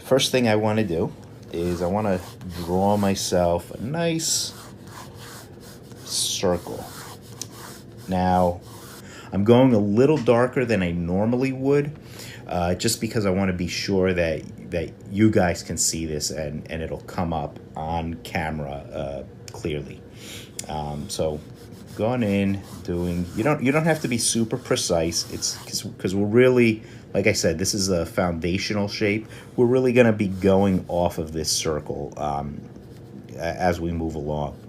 first thing I want to do is I want to draw myself a nice circle. Now, I'm going a little darker than I normally would, just because I want to be sure that you guys can see this and it'll come up on camera clearly. So going in, doing, you don't have to be super precise. It's because we're really, like I said, this is a foundational shape. We're really going to be going off of this circle as we move along.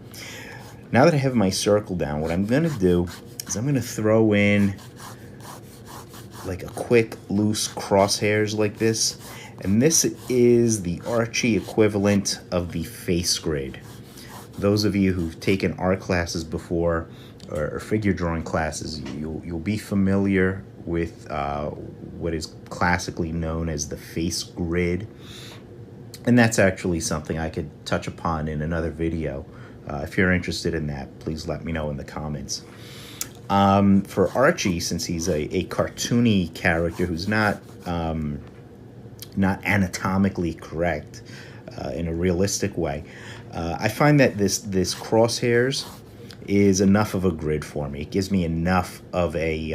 Now that I have my circle down, what I'm going to do is I'm going to throw in like a quick loose crosshairs like this. And this is the Archie equivalent of the face grid. Those of you who've taken art classes before or figure drawing classes, you'll be familiar with what is classically known as the face grid. And that's actually something I could touch upon in another video. If you're interested in that, please let me know in the comments. For Archie, since he's a cartoony character who's not anatomically correct in a realistic way, I find that this crosshairs is enough of a grid for me. It gives me enough of a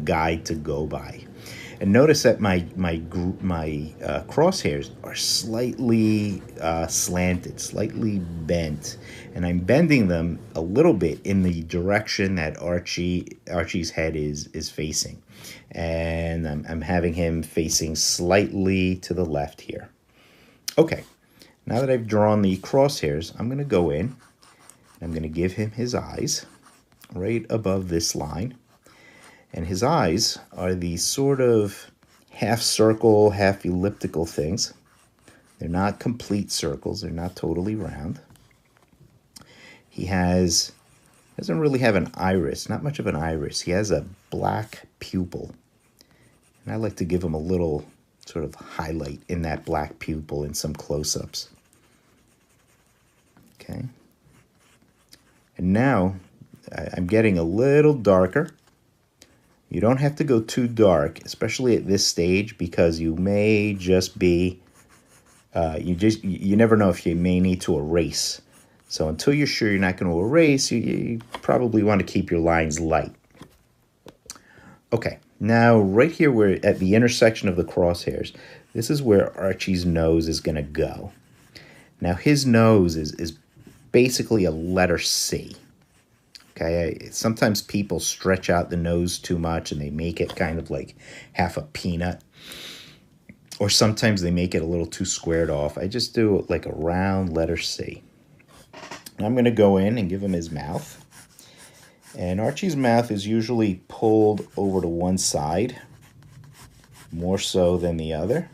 guide to go by. And notice that my crosshairs are slightly slanted, slightly bent, and I'm bending them a little bit in the direction that Archie's head is facing, and I'm having him facing slightly to the left here. Okay, now that I've drawn the crosshairs, I'm going to go in, and I'm going to give him his eyes right above this line. And his eyes are these sort of half circle, half elliptical things. They're not complete circles. They're not totally round. He doesn't really have an iris, not much of an iris. He has a black pupil. And I like to give him a little sort of highlight in that black pupil in some close-ups. Okay. And now I'm getting a little darker. You don't have to go too dark, especially at this stage, because you may just be, you never know if you may need to erase. So until you're sure you're not going to erase, you probably want to keep your lines light. Okay, now right here we're at the intersection of the crosshairs. This is where Archie's nose is going to go. Now his nose is basically a letter C. Okay, sometimes people stretch out the nose too much and they make it kind of like half a peanut. Or sometimes they make it a little too squared off. I just do like a round letter C. Now I'm going to go in and give him his mouth. And Archie's mouth is usually pulled over to one side, more so than the other.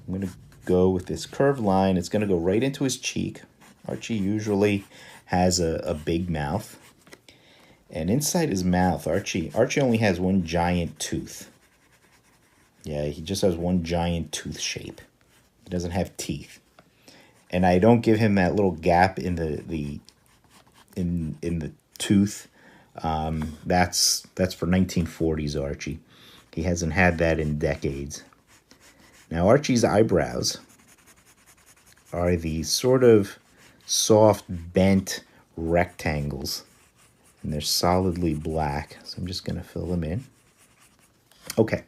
I'm going to go with this curved line. It's going to go right into his cheek. Archie usually has a big mouth. And inside his mouth, Archie only has one giant tooth. Yeah, he just has one giant tooth shape. He doesn't have teeth. And I don't give him that little gap in the tooth. That's for 1940s Archie. He hasn't had that in decades. Now Archie's eyebrows are these sort of soft bent rectangles. And they're solidly black, so I'm just going to fill them in. Okay,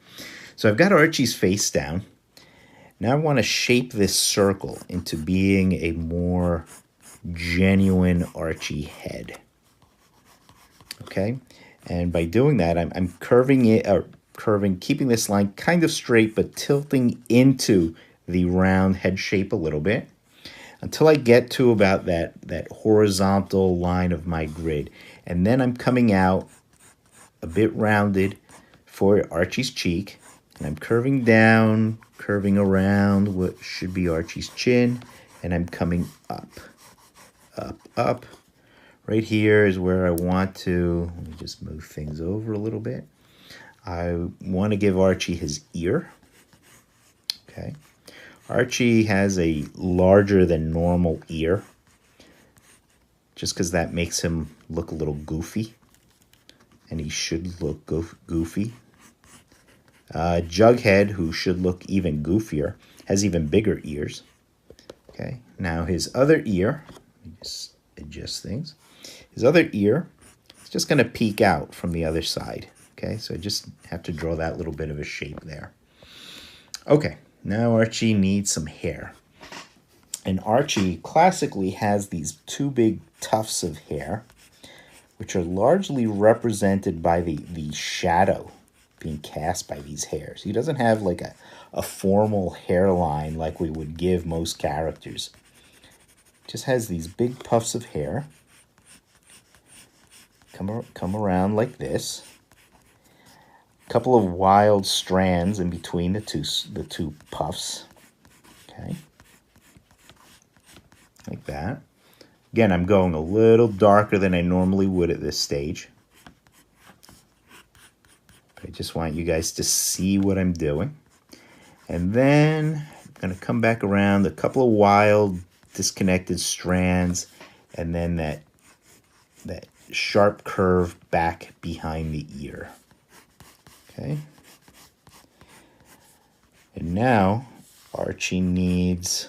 so I've got Archie's face down. Now I want to shape this circle into being a more genuine Archie head. Okay, and by doing that, I'm curving it, keeping this line kind of straight, but tilting into the round head shape a little bit, until I get to about that horizontal line of my grid. And then I'm coming out a bit rounded for Archie's cheek. And I'm curving down, curving around what should be Archie's chin. And I'm coming up, up, up. Right here is where I want to, let me just move things over a little bit. I want to give Archie his ear. Okay. Archie has a larger than normal ear, just because that makes him look a little goofy, and he should look goofy. Jughead, who should look even goofier, has even bigger ears. Okay, now his other ear, let me just adjust things. His other ear is just going to peek out from the other side. Okay, so I just have to draw that little bit of a shape there. Okay, now Archie needs some hair. And Archie classically has these two big tufts of hair, which are largely represented by the shadow being cast by these hairs. He doesn't have like a formal hairline like we would give most characters. Just has these big puffs of hair come around like this. A couple of wild strands in between the two puffs. Okay. Like that. Again, I'm going a little darker than I normally would at this stage. But I just want you guys to see what I'm doing. And then I'm going to come back around a couple of wild disconnected strands, and then that sharp curve back behind the ear. Okay. And now Archie needs,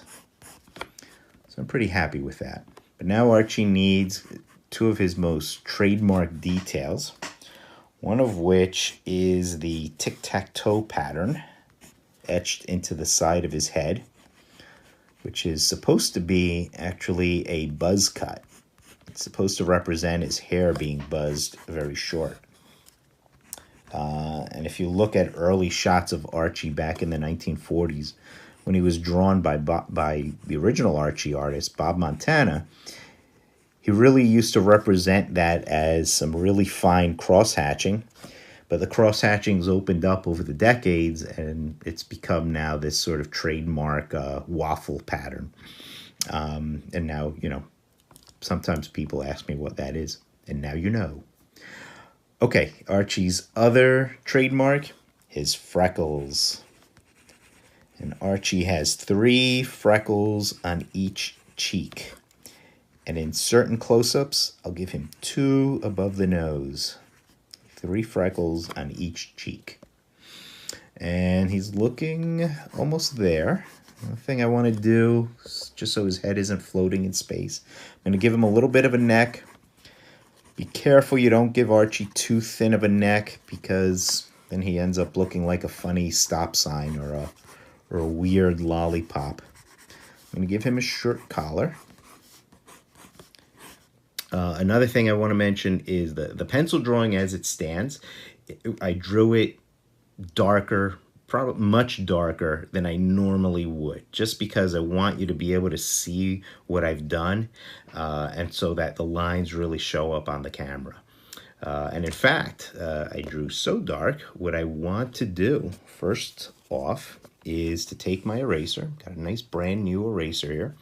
so I'm pretty happy with that. But now Archie needs two of his most trademark details, one of which is the tic-tac-toe pattern etched into the side of his head, which is supposed to be actually a buzz cut. It's supposed to represent his hair being buzzed very short. And if you look at early shots of Archie back in the 1940s, when he was drawn by the original Archie artist, Bob Montana, he really used to represent that as some really fine cross-hatching. But the cross-hatching's opened up over the decades, and it's become now this sort of trademark waffle pattern. And now, you know, sometimes people ask me what that is, and now you know. Okay, Archie's other trademark, his freckles. And Archie has 3 freckles on each cheek. And in certain close-ups, I'll give him 2 above the nose. 3 freckles on each cheek. And he's looking almost there. The thing I want to do, just so his head isn't floating in space, I'm going to give him a little bit of a neck. Be careful you don't give Archie too thin of a neck, because then he ends up looking like a funny stop sign or a weird lollipop. I'm going to give him a short collar. Another thing I want to mention is the pencil drawing as it stands. I drew it darker, probably much darker than I normally would, just because I want you to be able to see what I've done, and so that the lines really show up on the camera. And in fact, I drew so dark, what I want to do first off is to take my eraser, got a nice brand new eraser here,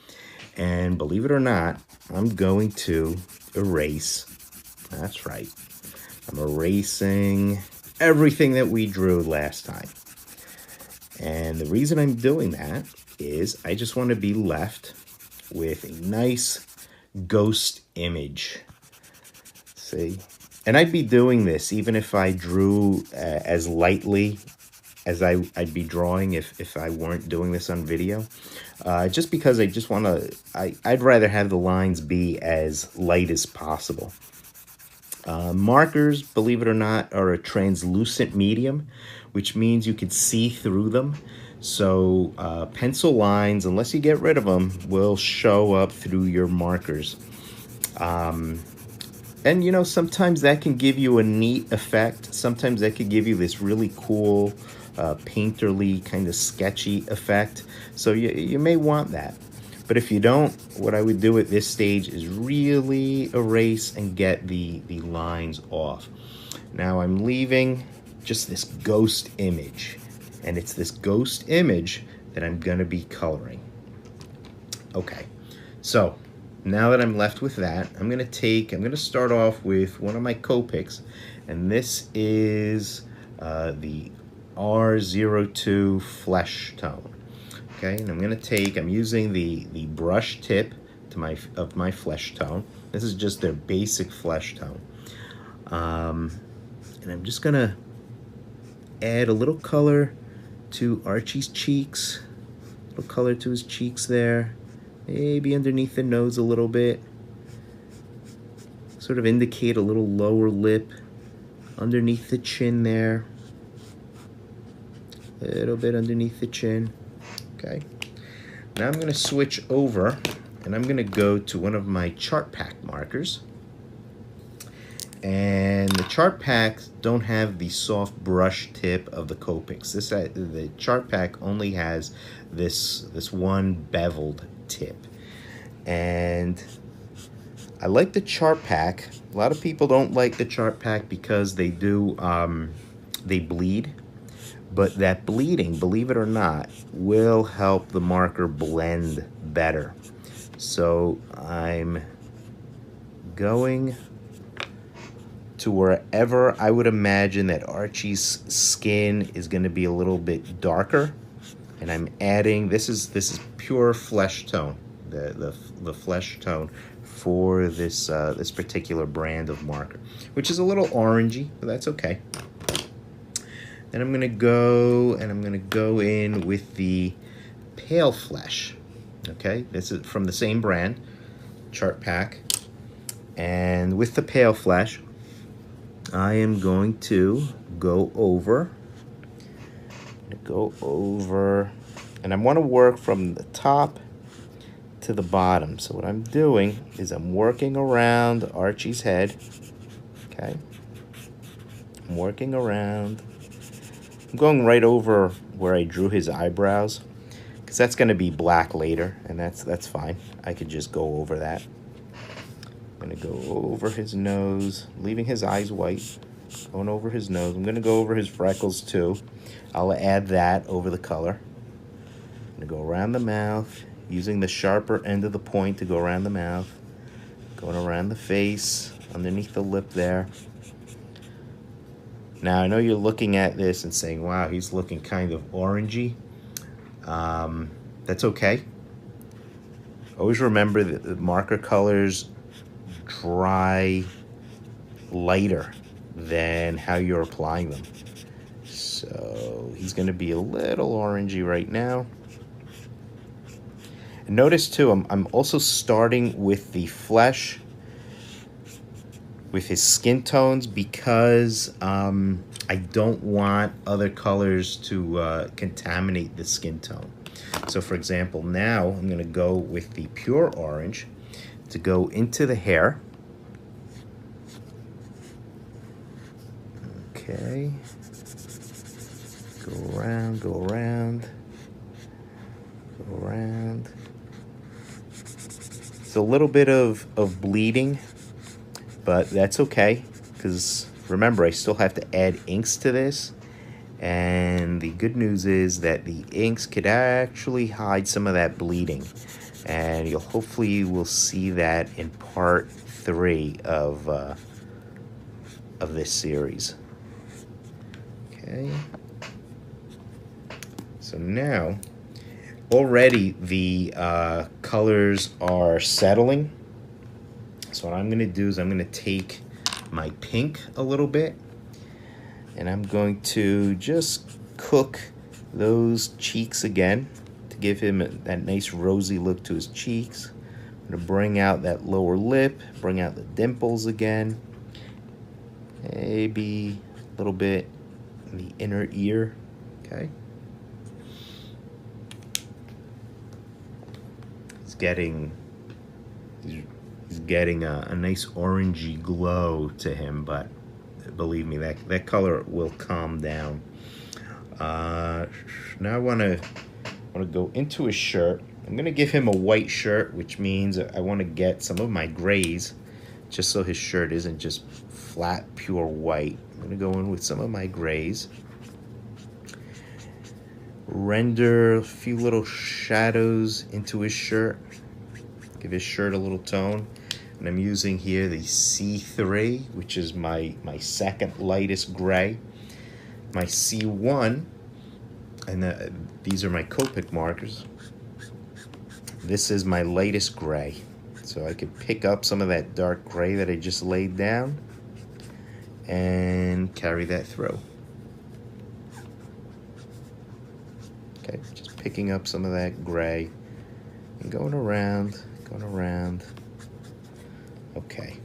and believe it or not, I'm going to erase, that's right, I'm erasing everything that we drew last time. And the reason I'm doing that is I just want to be left with a nice ghost image. See? And I'd be doing this even if I drew as lightly as I'd be drawing if I weren't doing this on video. Just because I just want to, I'd rather have the lines be as light as possible. Markers, believe it or not, are a translucent medium, which means you can see through them. So pencil lines, unless you get rid of them, will show up through your markers. And, you know, sometimes that can give you a neat effect. Sometimes that could give you this really cool, painterly, kind of sketchy effect. So you may want that. But if you don't, what I would do at this stage is really erase and get the lines off. Now I'm leaving just this ghost image. And it's this ghost image that I'm going to be coloring. Okay, so now that I'm left with that, I'm going to start off with one of my Copics. And this is the R02 Flesh Tone. Okay, and I'm using the brush tip of my flesh tone. This is just their basic flesh tone. And I'm just gonna add a little color to Archie's cheeks. A little color to his cheeks there. Maybe underneath the nose a little bit. Sort of indicate a little lower lip underneath the chin there. A little bit underneath the chin. Okay. Now I'm going to switch over and I'm going to go to one of my chart pack markers. And the chart packs don't have the soft brush tip of the Copics. The chart pack only has this one beveled tip. And I like the chart pack. A lot of people don't like the chart pack because they bleed. But that bleeding, believe it or not, will help the marker blend better. So I'm going to wherever I would imagine that Archie's skin is going to be a little bit darker, and I'm adding, this is pure flesh tone, the flesh tone for this this particular brand of marker, which is a little orangey, but that's okay. Then I'm gonna go in with the pale flesh. Okay, this is from the same brand, Chart Pack, and with the pale flesh, I am going to go over, and I want to work from the top to the bottom. So what I'm doing is I'm working around Archie's head. Okay, I'm working around. I'm going right over where I drew his eyebrows, because that's going to be black later, and that's fine. I could just go over that. I'm going to go over his nose, leaving his eyes white, going over his nose. I'm going to go over his freckles too. I'll add that over the color. I'm going to go around the mouth, using the sharper end of the point to go around the mouth, going around the face, underneath the lip there. Now, I know you're looking at this and saying, wow, he's looking kind of orangey. That's okay. Always remember that the marker colors dry lighter than how you're applying them. So he's going to be a little orangey right now. And notice too, I'm also starting with the flesh, with his skin tones, because I don't want other colors to contaminate the skin tone. So for example, now I'm going to go with the pure orange to go into the hair. Okay. Go around, go around, go around. It's a little bit of bleeding, but that's okay, because remember, I still have to add inks to this. And the good news is that the inks could actually hide some of that bleeding. And you'll hopefully will see that in part 3 of this series. Okay. So now, already the colors are settling. So what I'm going to do is I'm going to take my pink a little bit, and I'm going to just cook those cheeks again to give him that nice rosy look to his cheeks. I'm going to bring out that lower lip, bring out the dimples again, maybe a little bit in the inner ear. Okay. He's getting a nice orangey glow to him, but believe me, that color will calm down. Now I want to go into his shirt. I'm going to give him a white shirt, which means I want to get some of my grays, just so his shirt isn't just flat, pure white. I'm going to go in with some of my grays. Render a few little shadows into his shirt. Give his shirt a little tone. And I'm using here the C3, which is my second lightest gray. My C1, and these are my Copic markers. This is my lightest gray. So I could pick up some of that dark gray that I just laid down and carry that through. picking up some of that gray and going around, Okay.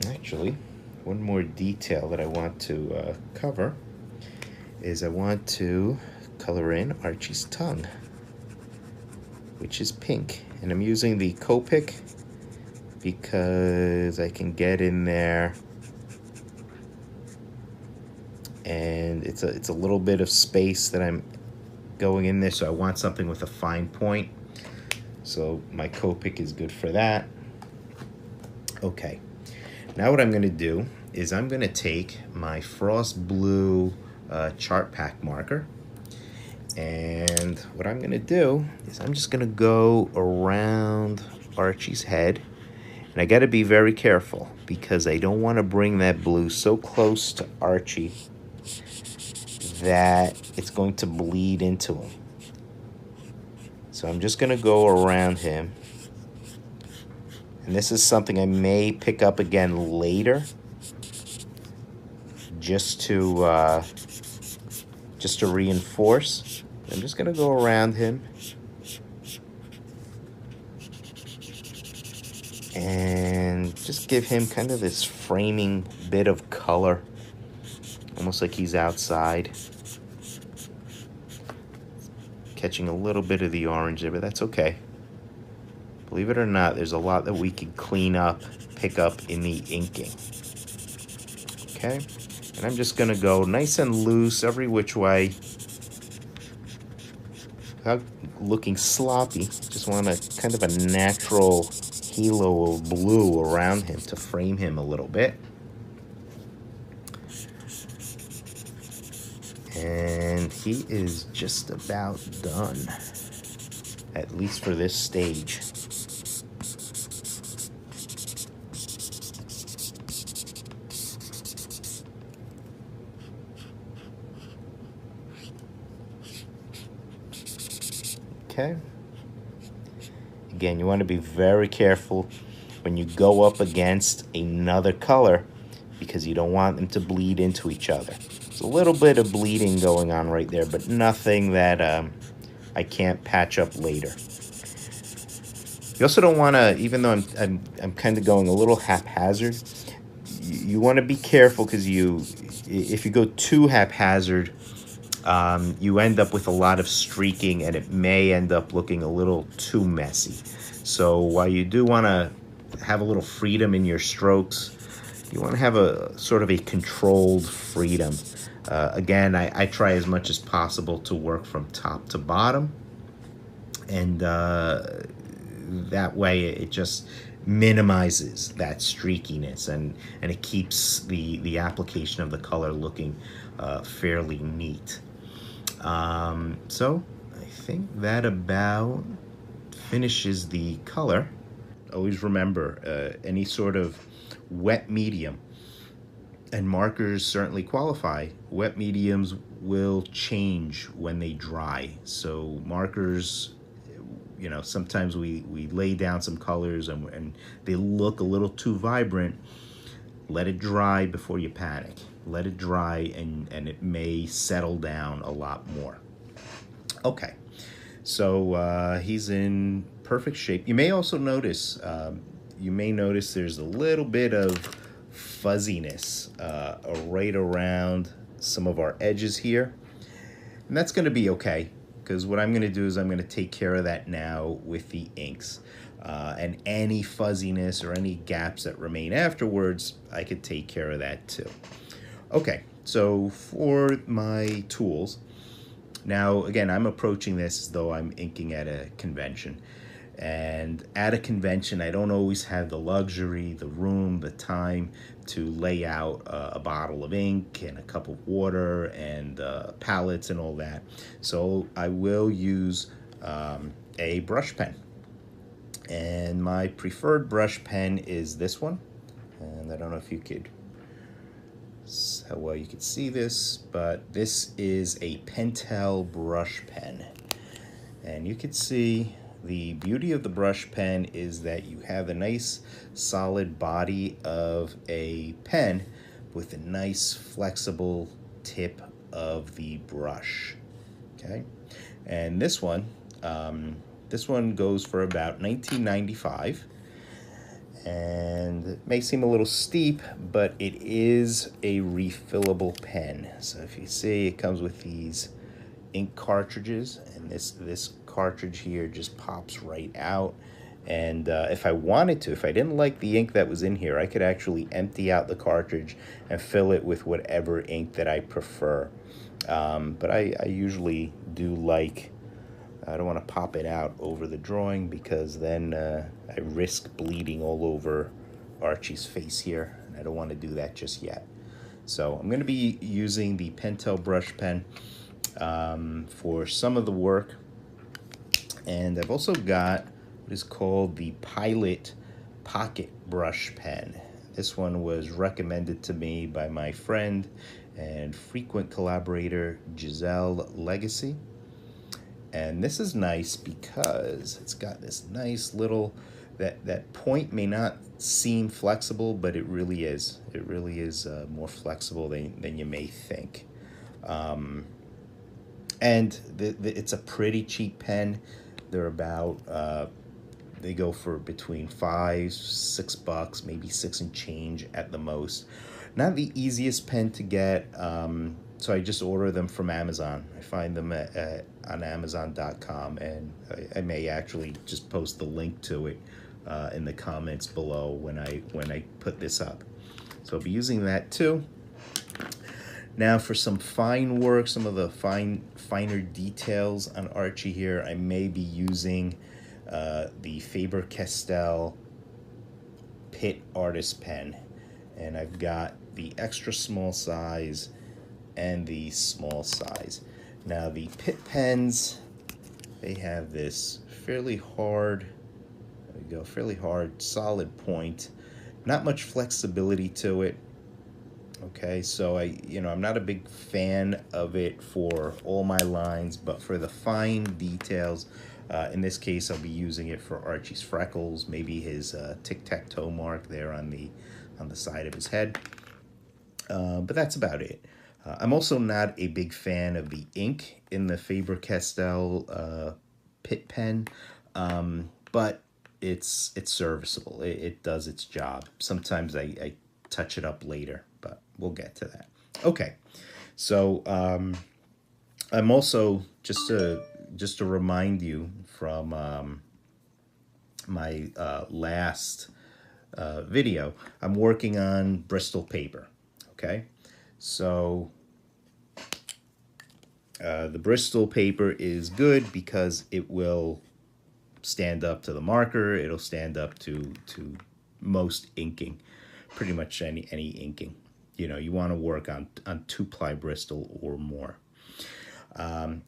Actually, one more detail that I want to cover is I want to color in Archie's tongue, which is pink. And I'm using the Copic because I can get in there and it's a little bit of space that I'm going in there, so I want something with a fine point. So my Copic is good for that. Okay, now what I'm going to do is I'm going to take my Frost Blue chart pack marker, and what I'm going to do is I'm just going to go around Archie's head, and I got to be very careful because I don't want to bring that blue so close to Archie that it's going to bleed into him. So I'm just going to go around him. And this is something I may pick up again later, just to reinforce. I'm just going to go around him and just give him kind of this framing bit of color, almost like he's outside. Catching a little bit of the orange there, but that's okay. Believe it or not, there's a lot that we can clean up, pick up in the inking. Okay, and I'm just gonna go nice and loose every which way, without looking sloppy. Just want a kind of a natural halo of blue around him to frame him a little bit. And he is just about done, at least for this stage. Okay. Again, you want to be very careful when you go up against another color because you don't want them to bleed into each other. There's a little bit of bleeding going on right there, but nothing that I can't patch up later. You also don't want to, even though I'm kind of going a little haphazard, you want to be careful because if you go too haphazard, you end up with a lot of streaking and it may end up looking a little too messy. So while you do want to have a little freedom in your strokes, you want to have a sort of a controlled freedom. Again, I try as much as possible to work from top to bottom, and that way it just minimizes that streakiness and it keeps the application of the color looking fairly neat. So I think that about finishes the color. Always remember, any sort of wet medium, and markers certainly qualify, wet mediums will change when they dry. So markers, you know, sometimes we lay down some colors and they look a little too vibrant. Let it dry before you panic. Let it dry and it may settle down a lot more. Okay, so he's in perfect shape. You may also notice, there's a little bit of fuzziness right around some of our edges here. And that's gonna be okay, because what I'm gonna do is I'm gonna take care of that now with the inks. And any fuzziness or any gaps that remain afterwards, I could take care of that too. Okay, so for my tools, now again, I'm approaching this as though I'm inking at a convention. And at a convention, I don't always have the luxury, the room, the time to lay out a bottle of ink and a cup of water and palettes and all that. So I will use a brush pen. And my preferred brush pen is this one. And I don't know if you could, how well you could see this, but this is a Pentel brush pen. And you can see the beauty of the brush pen is that you have a nice solid body of a pen with a nice flexible tip of the brush. Okay, and this one goes for about $19.95. And it may seem a little steep, but it is a refillable pen. So if you see, it comes with these ink cartridges, and this cartridge here just pops right out. And if I wanted to, if I didn't like the ink that was in here, I could actually empty out the cartridge and fill it with whatever ink that I prefer. But I usually do like, I don't want to pop it out over the drawing, because then I risk bleeding all over Archie's face here, and I don't want to do that just yet. So I'm going to be using the Pentel brush pen for some of the work, and I've also got what is called the Pilot Pocket Brush Pen. This one was recommended to me by my friend and frequent collaborator Giselle Legacy. And this is nice because it's got this nice little, that point may not seem flexible, but it really is. It really is more flexible than you may think. And it's a pretty cheap pen. They're about, they go for between $5, $6, maybe 6 and change at the most. Not the easiest pen to get, so I just order them from Amazon. I find them on Amazon.com, and I may actually just post the link to it in the comments below when I put this up. So I'll be using that too. Now for some fine work, some of the finer details on Archie here, I may be using the Faber-Castell Pitt Artist Pen. And I've got the extra small size and the small size. Now the Pitt pens, they have this fairly hard, there we go, fairly hard, solid point. Not much flexibility to it. Okay, so I'm not a big fan of it for all my lines, but for the fine details, in this case, I'll be using it for Archie's freckles, maybe his tic-tac-toe mark there on the side of his head. But that's about it. I'm also not a big fan of the ink in the Faber-Castell Pitt pen, but it's serviceable. It does its job. Sometimes I touch it up later, but we'll get to that. Okay, so I'm also, just to remind you from my last video, I'm working on Bristol paper. Okay, so the Bristol paper is good because it will stand up to the marker. It'll stand up to most inking, pretty much any inking. You want to work on 2-ply Bristol or more.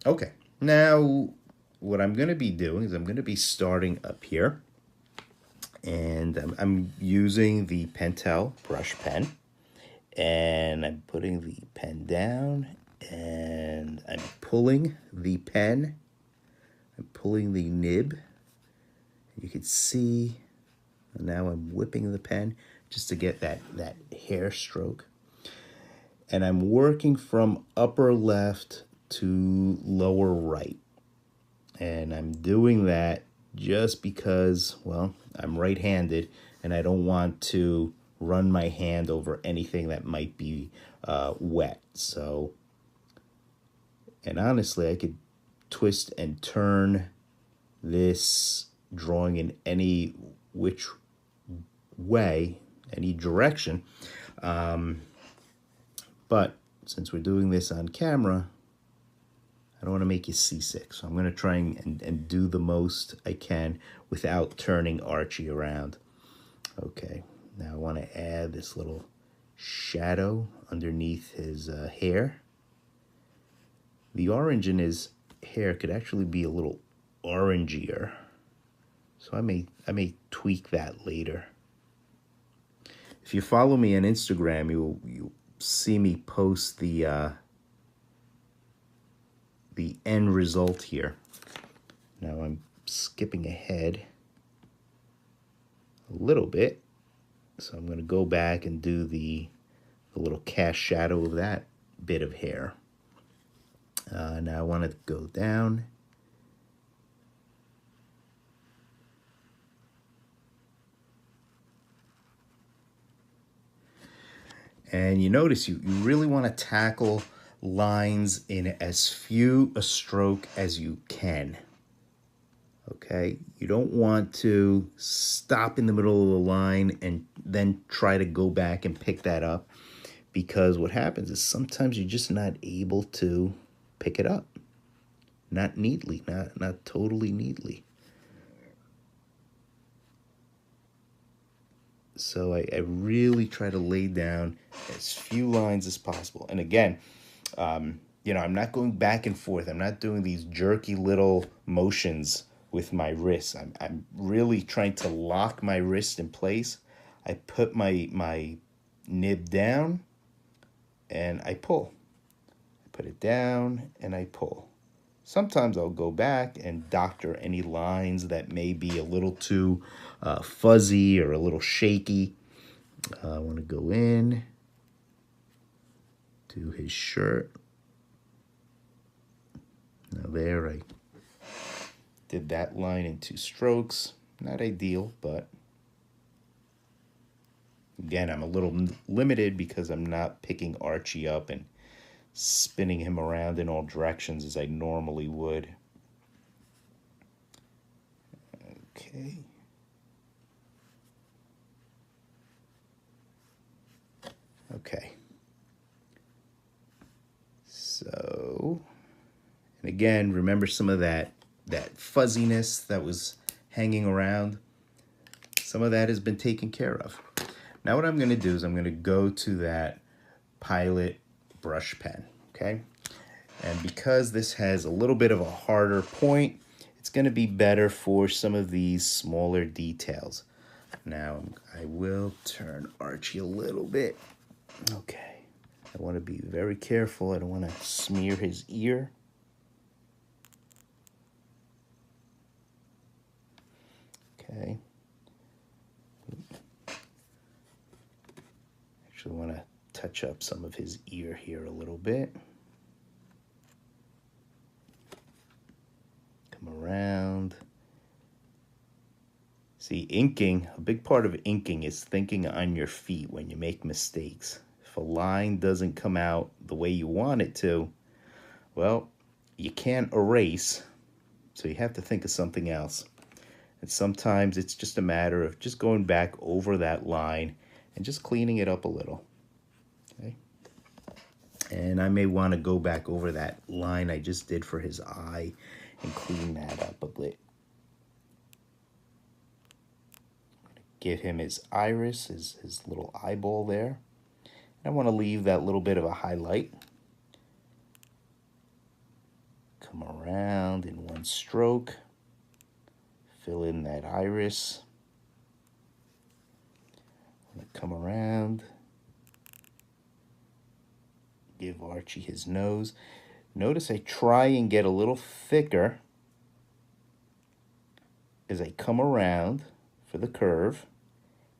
Okay, now what I'm going to be doing is I'm going to be starting up here, and I'm using the Pentel brush pen, and I'm putting the pen down, and I'm pulling the pen. I'm pulling the nib. You can see now I'm whipping the pen just to get that hair stroke. And I'm working from upper left to lower right. And I'm doing that just because, well, I'm right-handed and I don't want to run my hand over anything that might be wet. So, and honestly, I could twist and turn this drawing in any which way, any direction. But since we're doing this on camera, I don't want to make you seasick. So I'm going to try and do the most I can without turning Archie around. Okay, now I want to add this little shadow underneath his hair. The orange in his hair could actually be a little orangier, so I may tweak that later. If you follow me on Instagram, you'll see me post the end result here. Now I'm skipping ahead a little bit, so I'm going to go back and do the little cast shadow of that bit of hair. Now I want to go down. And you notice you really want to tackle lines in as few a stroke as you can. Okay, you don't want to stop in the middle of the line and then try to go back and pick that up, because what happens is sometimes you're just not able to pick it up. Not neatly, not totally neatly. So I really try to lay down as few lines as possible. And again, you know, I'm not going back and forth. I'm not doing these jerky little motions with my wrists. I'm really trying to lock my wrist in place. I put my nib down and I pull. I put it down and I pull. Sometimes I'll go back and doctor any lines that may be a little too fuzzy or a little shaky. I want to go in to his shirt. Now there, I did that line in 2 strokes. Not ideal, but again, I'm a little limited because I'm not picking Archie up and spinning him around in all directions as I normally would. Okay. Okay. So, and again, remember some of that fuzziness that was hanging around. Some of that has been taken care of. Now what I'm going to do is I'm going to go to that Pilot brush pen, okay? And because this has a little bit of a harder point, it's going to be better for some of these smaller details. Now I will turn Archie a little bit. Okay. I want to be very careful. I don't want to smear his ear. Okay. Actually want to touch up some of his ear here a little bit. Come around. See, inking, a big part of inking is thinking on your feet when you make mistakes. If a line doesn't come out the way you want it to, well, you can't erase, so you have to think of something else. And sometimes it's just a matter of just going back over that line and just cleaning it up a little. Okay. And I may want to go back over that line I just did for his eye and clean that up a bit. Get him his iris, his little eyeball there. I want to leave that little bit of a highlight. Come around in 1 stroke. Fill in that iris. I'm going to come around. Give Archie his nose. Notice I try and get a little thicker as I come around for the curve.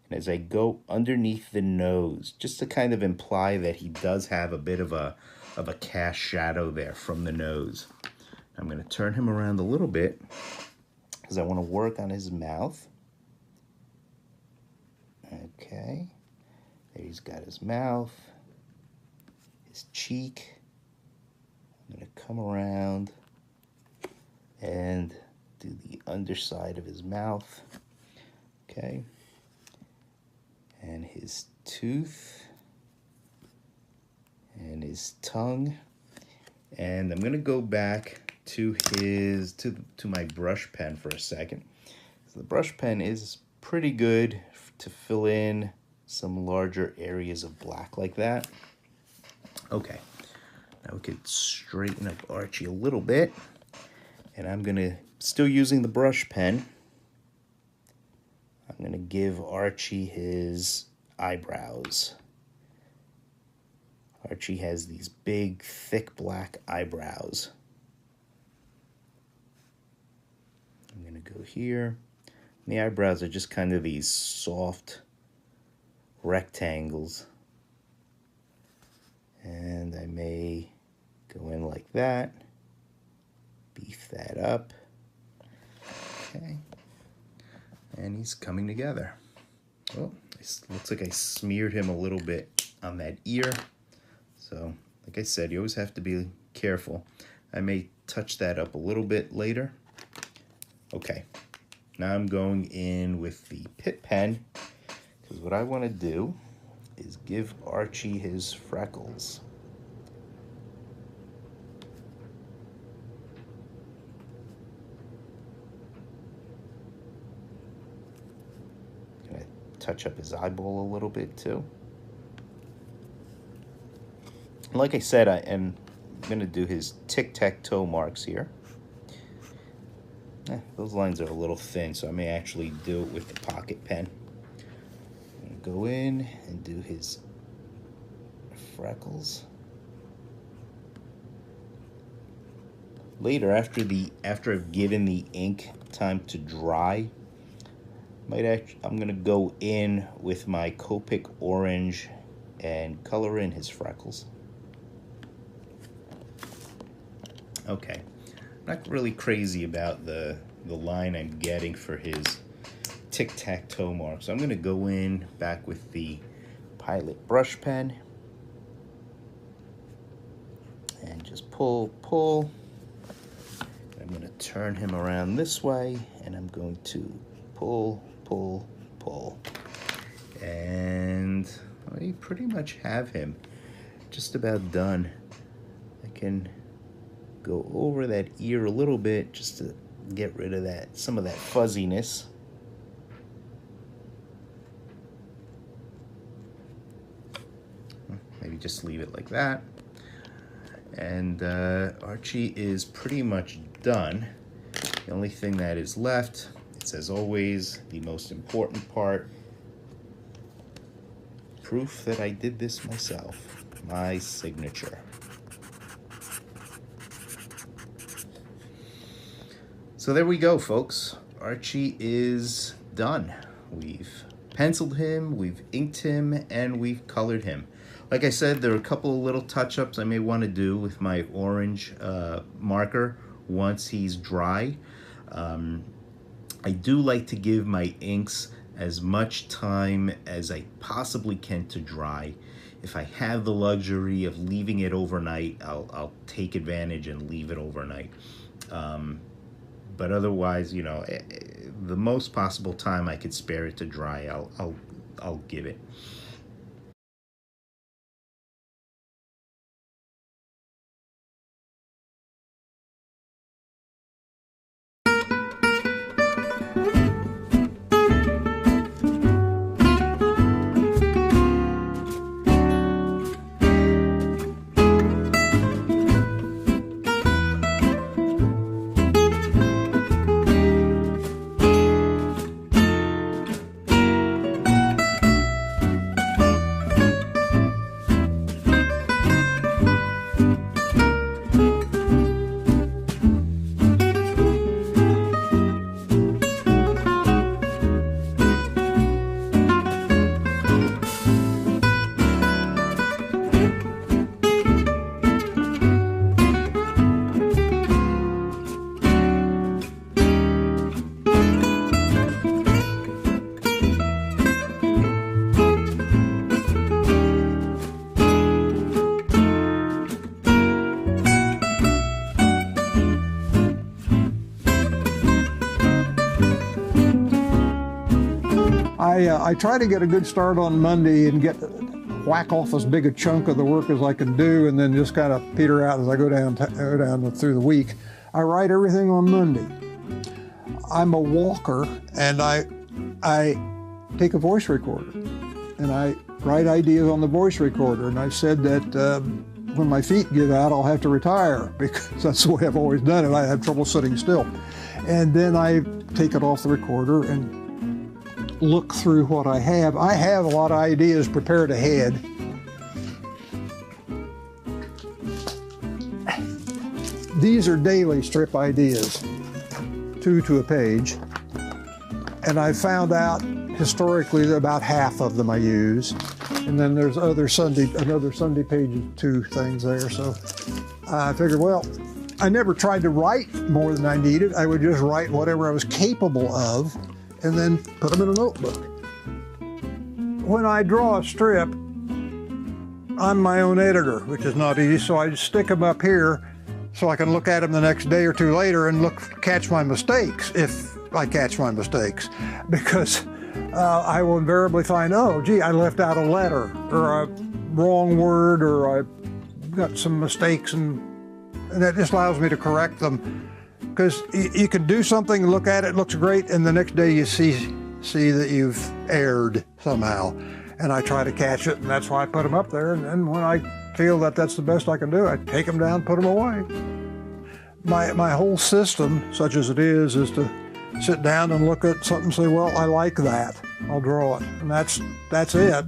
And as I go underneath the nose, just to kind of imply that he does have a bit of a cast shadow there from the nose. I'm going to turn him around a little bit because I want to work on his mouth. Okay, there he's got his mouth, his cheek. I'm going to come around and do the underside of his mouth. Okay. And his tooth and his tongue. And I'm gonna go back to my brush pen for a second. So the brush pen is pretty good to fill in some larger areas of black like that. Okay, now we could straighten up Archie a little bit, and I'm gonna, still using the brush pen, I'm going to give Archie his eyebrows. Archie has these big, thick black eyebrows. I'm going to go here. And the eyebrows are just kind of these soft rectangles. And I may Go in like that. Beef that up. Okay. And he's coming together. Well, it looks like I smeared him a little bit on that ear. So, like I said, you always have to be careful. I may touch that up a little bit later. Okay. Now I'm going in with the Pitt pen, because what I want to do is give Archie his freckles. Gonna touch up his eyeball a little bit too. Like I said, I'm gonna do his tic-tac-toe marks here. Those lines are a little thin, so I may actually do it with the pocket pen. I'm gonna go in and do his freckles. Later, after I've given the ink time to dry, I'm gonna go in with my Copic orange and color in his freckles. Okay. Not really crazy about the line I'm getting for his tic-tac-toe mark. So I'm going to go in back with the Pilot brush pen and just pull. I'm going to turn him around this way, and I'm going to pull. And I pretty much have him just about done. I can go over that ear a little bit just to get rid of some of that fuzziness. Maybe just leave it like that. And Archie is pretty much done. The only thing that is left, it's as always the most important part, proof that I did this myself, my signature. So there we go, folks. Archie is done. We've penciled him, we've inked him, and we've colored him. Like I said, there are a couple of little touch-ups I may want to do with my orange marker once he's dry. I do like to give my inks as much time as I possibly can to dry. If I have the luxury of leaving it overnight, I'll take advantage and leave it overnight. But otherwise, you know, the most possible time I could spare it to dry, I'll give it. I try to get a good start on Monday and whack off as big a chunk of the work as I can do, and then just kind of peter out as I go down through the week. I write everything on Monday. I'm a walker, and I take a voice recorder, and I write ideas on the voice recorder. And I've said that when my feet give out, I'll have to retire, because that's the way I've always done it. I have trouble sitting still. And then I take it off the recorder and look through what I have. I have a lot of ideas prepared ahead. These are daily strip ideas, 2 to a page. And I found out historically that about half of them I use. And then there's another Sunday pages, 2 things there. So I figured, well, I never tried to write more than I needed. I would just write whatever I was capable of and then put them in a notebook. When I draw a strip, I'm my own editor, which is not easy, so I just stick them up here so I can look at them the next day or two later and catch my mistakes, if I catch my mistakes. Because I will invariably find, oh, gee, I left out a letter, or a wrong word, or I got some mistakes, and that just allows me to correct them. Because you can do something, look at it, looks great, and the next day you see that you've erred somehow. And I try to catch it, and that's why I put them up there. And then when I feel that that's the best I can do, I take them down, put them away. My whole system, such as it is to sit down and look at something and say, well, I like that. I'll draw it. And that's it.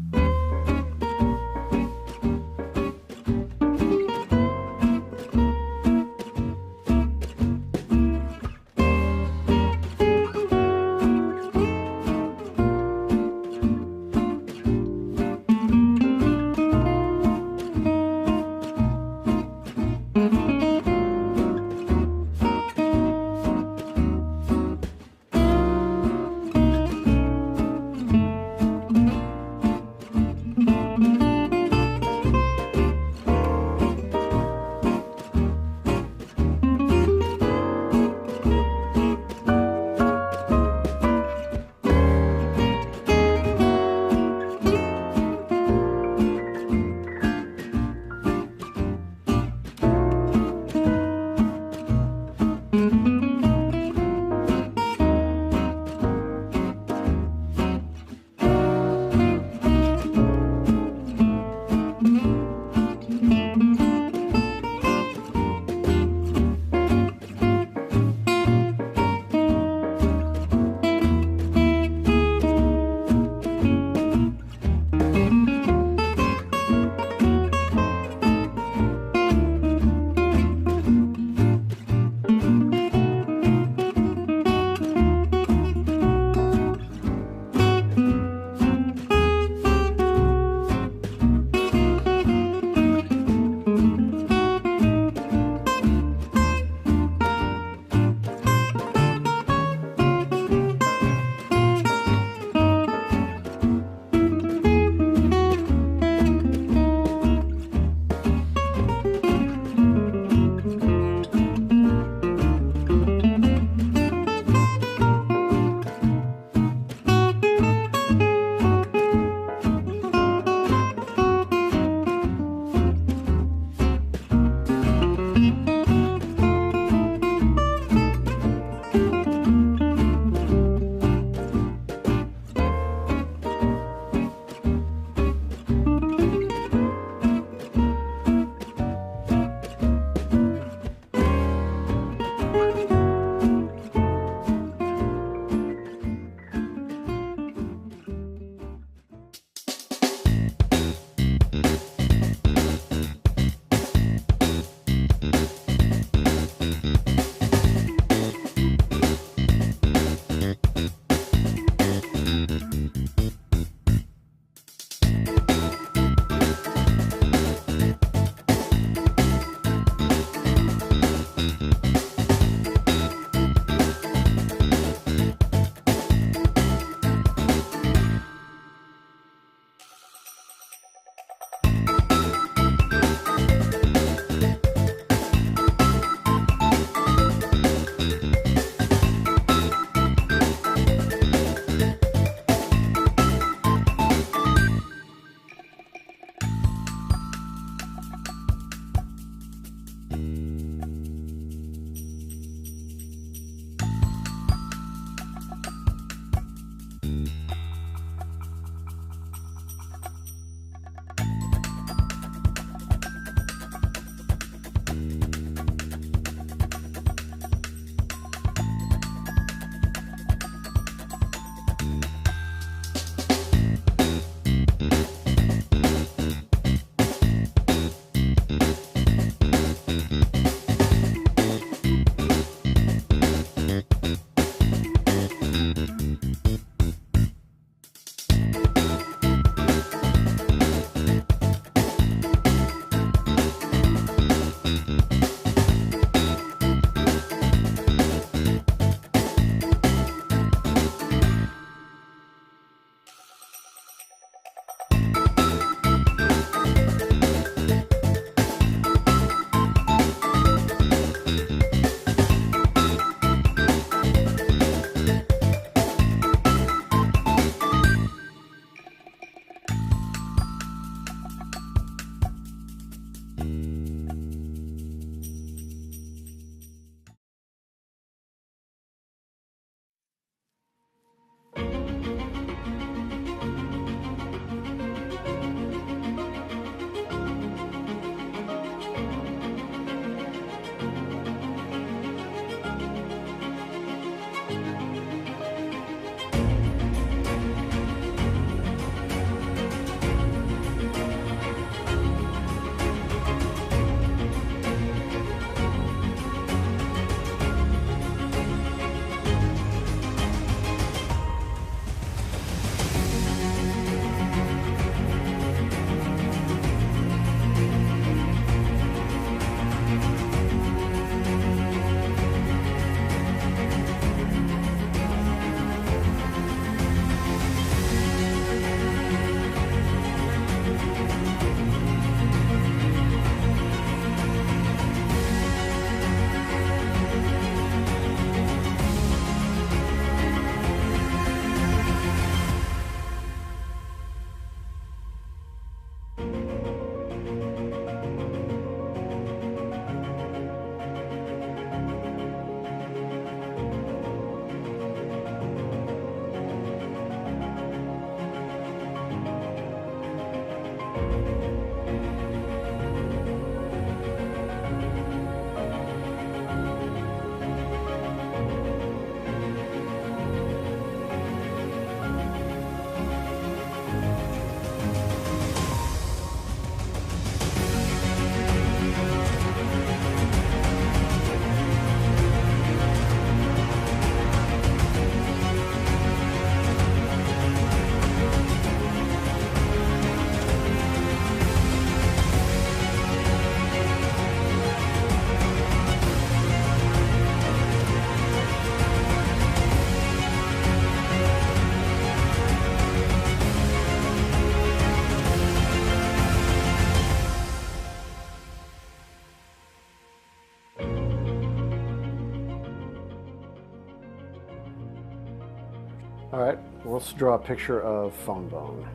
All right, well, let's draw a picture of Phone Bone.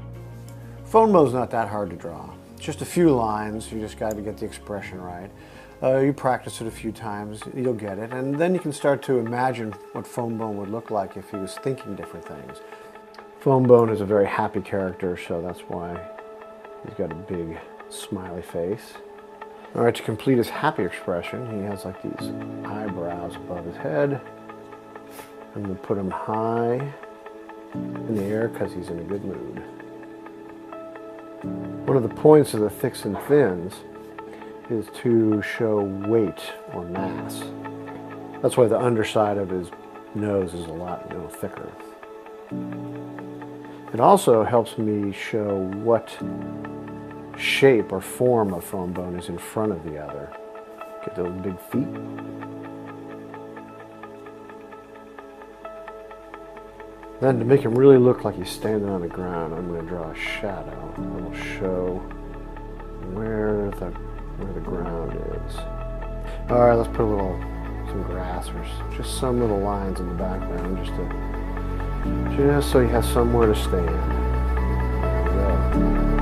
Phone Bone's not that hard to draw. It's just a few lines. You just got to get the expression right. You practice it a few times, you'll get it, and then you can start to imagine what Phone Bone would look like if he was thinking different things. Phone Bone is a very happy character, so that's why he's got a big smiley face. All right, to complete his happy expression, he has like these eyebrows above his head. I'm going to put him high in the air because he's in a good mood. One of the points of the thicks and thins is to show weight or mass. That's why the underside of his nose is a lot thicker. It also helps me show what shape or form of Phone Bone is in front of the other. Get those big feet. Then to make him really look like he's standing on the ground, I'm going to draw a shadow that will show where the ground is. All right, let's put some grass or just some little lines in the background just so he has somewhere to stand. There we go.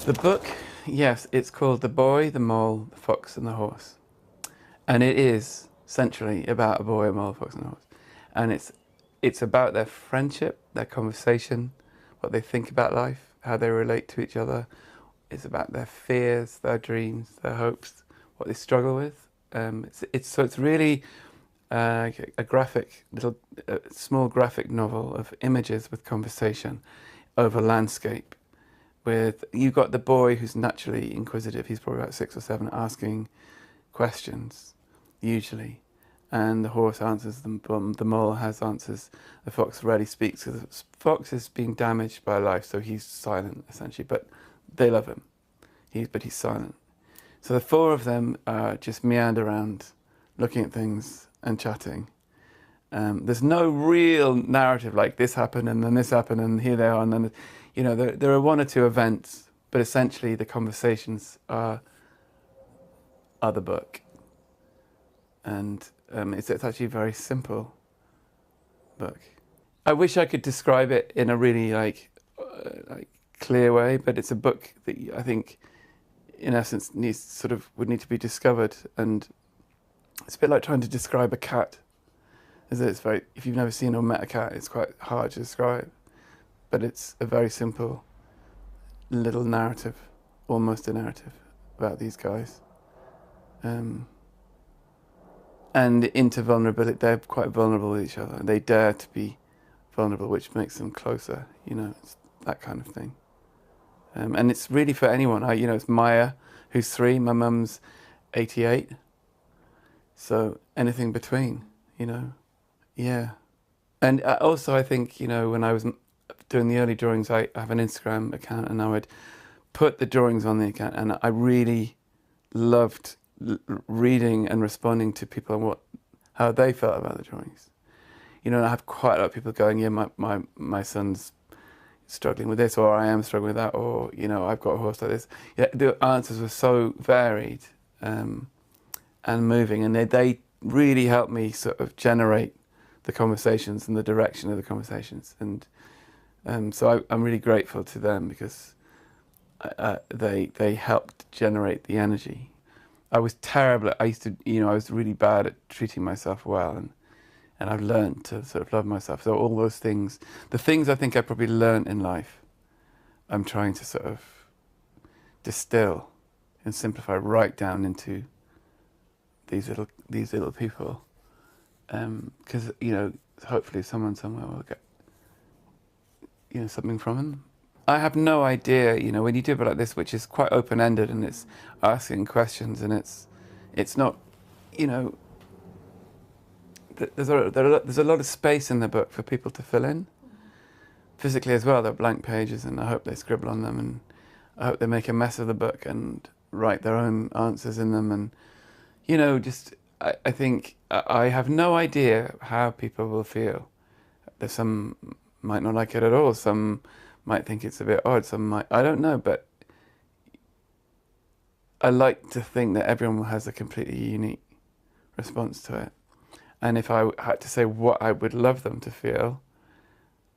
The book, yes, it's called The Boy, the Mole, the Fox and the Horse. And it is centrally about a boy, a mole, a fox and a horse. And it's about their friendship, their conversation, what they think about life, how they relate to each other. It's about their fears, their dreams, their hopes, what they struggle with. It's really a graphic, small graphic novel of images with conversation over landscape. With you've got the boy who's naturally inquisitive. He's probably about 6 or 7, asking questions, usually, and the horse answers them. The mole has answers. The fox rarely speaks. The fox is being damaged by life, so he's silent essentially. But they love him. But he's silent. So the 4 of them just meander around, looking at things and chatting. There's no real narrative like this happened and then this happened and here they are and then, there are 1 or 2 events, but essentially the conversations are the book. And it's actually a very simple book. I wish I could describe it in a really like clear way, but it's a book that I think, in essence, would need to be discovered. And it's a bit like trying to describe a cat. If you've never seen or met a cat, it's quite hard to describe. But it's a very simple little narrative, almost a narrative, about these guys. And into vulnerability, they're quite vulnerable with each other. They dare to be vulnerable, which makes them closer. It's that kind of thing. And it's really for anyone. It's Maya, who's 3. My mum's 88. So anything between, yeah. And also, I think, when I was doing the early drawings, I have an Instagram account, and I would put the drawings on the account, and I really loved reading and responding to people and how they felt about the drawings. I have quite a lot of people going, yeah, my son's struggling with this, or I am struggling with that, or I've got a horse like this. Yeah, the answers were so varied and moving, and they really helped me sort of generate the conversations and the direction of the conversations. And so I'm really grateful to them, because they helped generate the energy. I was terrible. I was really bad at treating myself well, and I've learned to sort of love myself. So all those things, the things I think I probably learned in life, I'm trying to sort of distill and simplify right down into these little people, because hopefully someone somewhere will get something from them. I have no idea, when you do a bit like this, which is quite open-ended and it's asking questions, and it's not, there's a lot of space in the book for people to fill in. Physically as well, there are blank pages, and I hope they scribble on them, and I hope they make a mess of the book and write their own answers in them. And, I think I have no idea how people will feel. There's some might not like it at all, some might think it's a bit odd, some might, I don't know, but I like to think that everyone has a completely unique response to it. And if I had to say what I would love them to feel,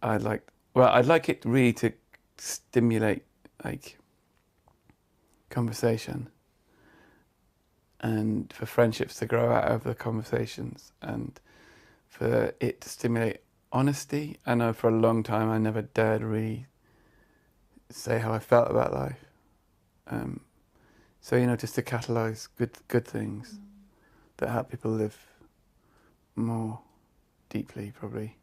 I'd like it really to stimulate like conversation, and for friendships to grow out of the conversations, and for it to stimulate honesty. I know for a long time I never dared really say how I felt about life. So just to catalyse good things that help people live more deeply, probably.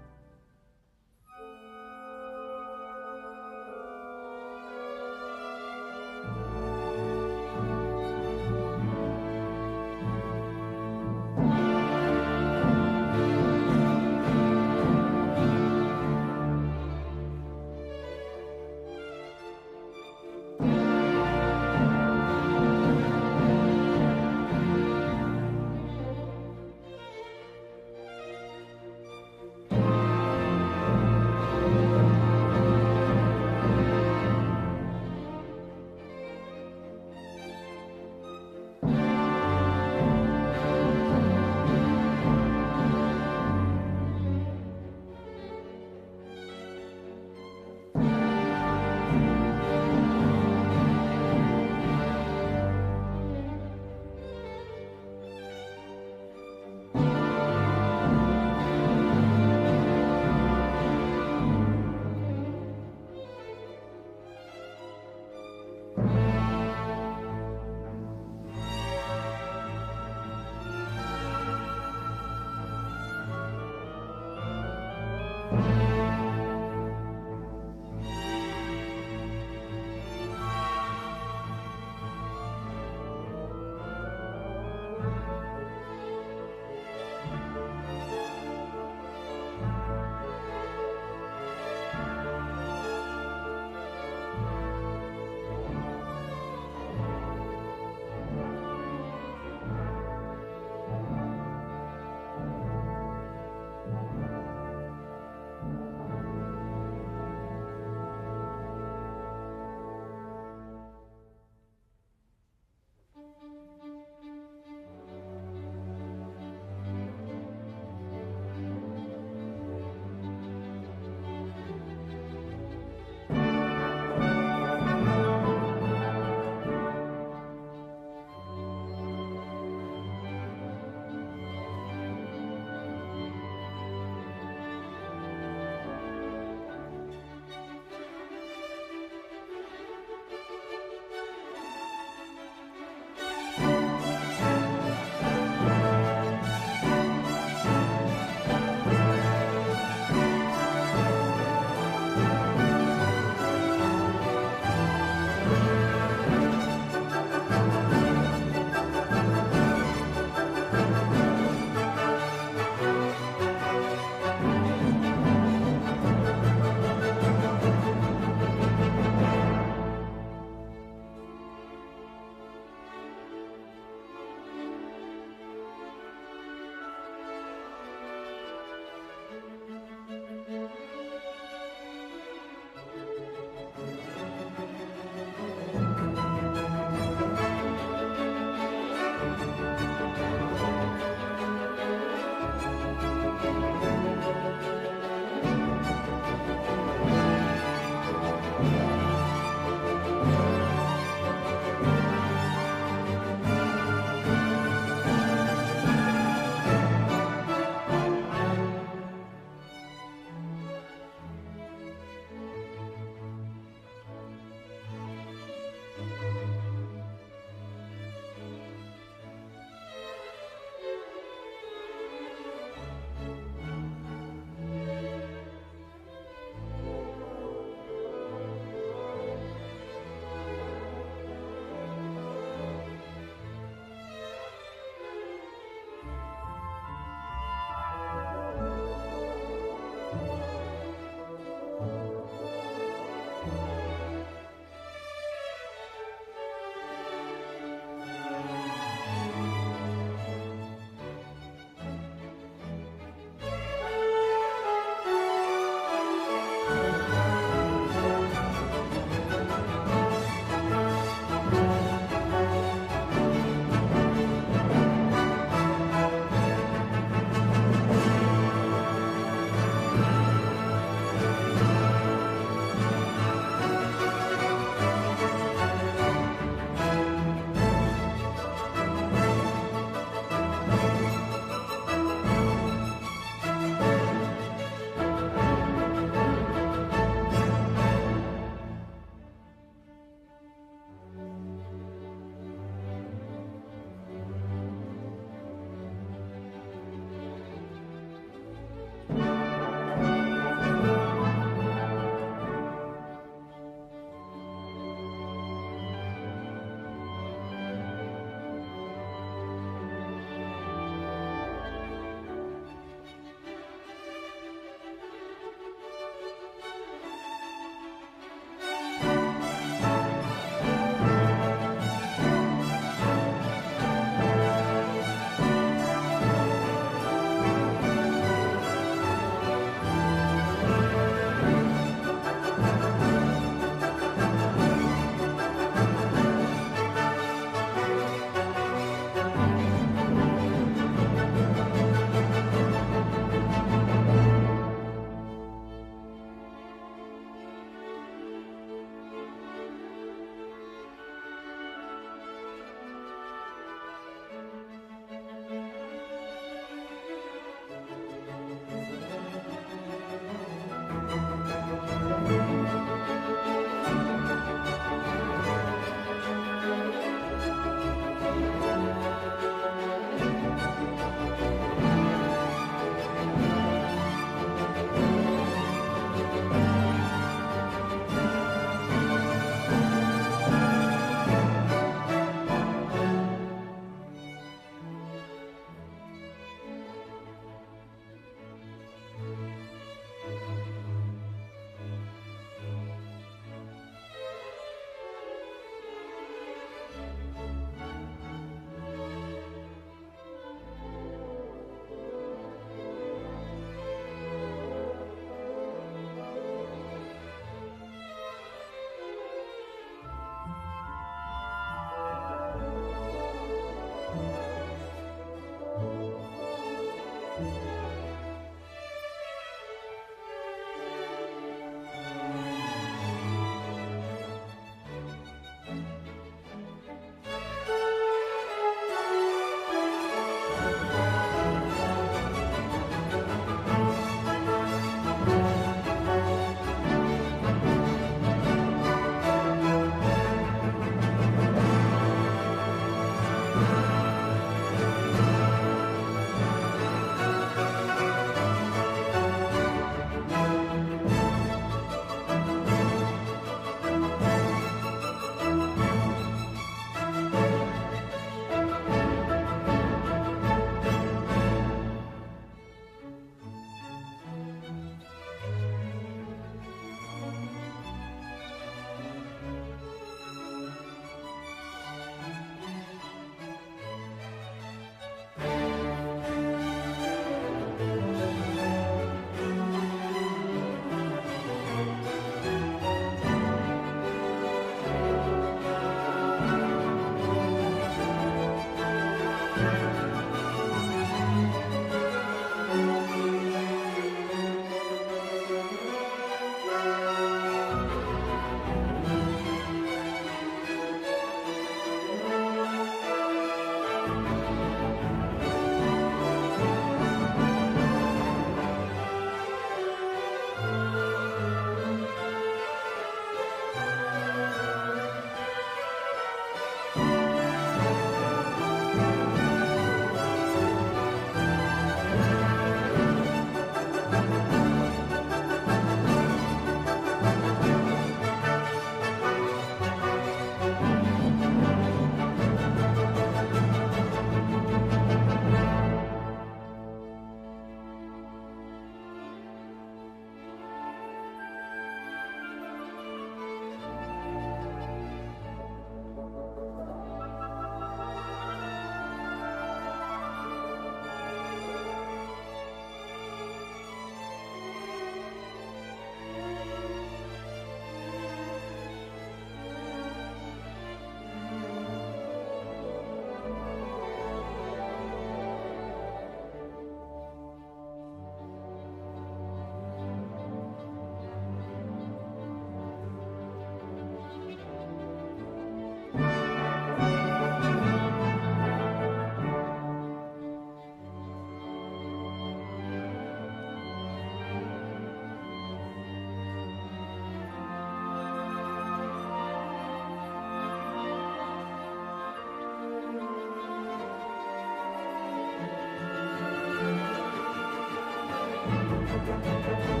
Thank you.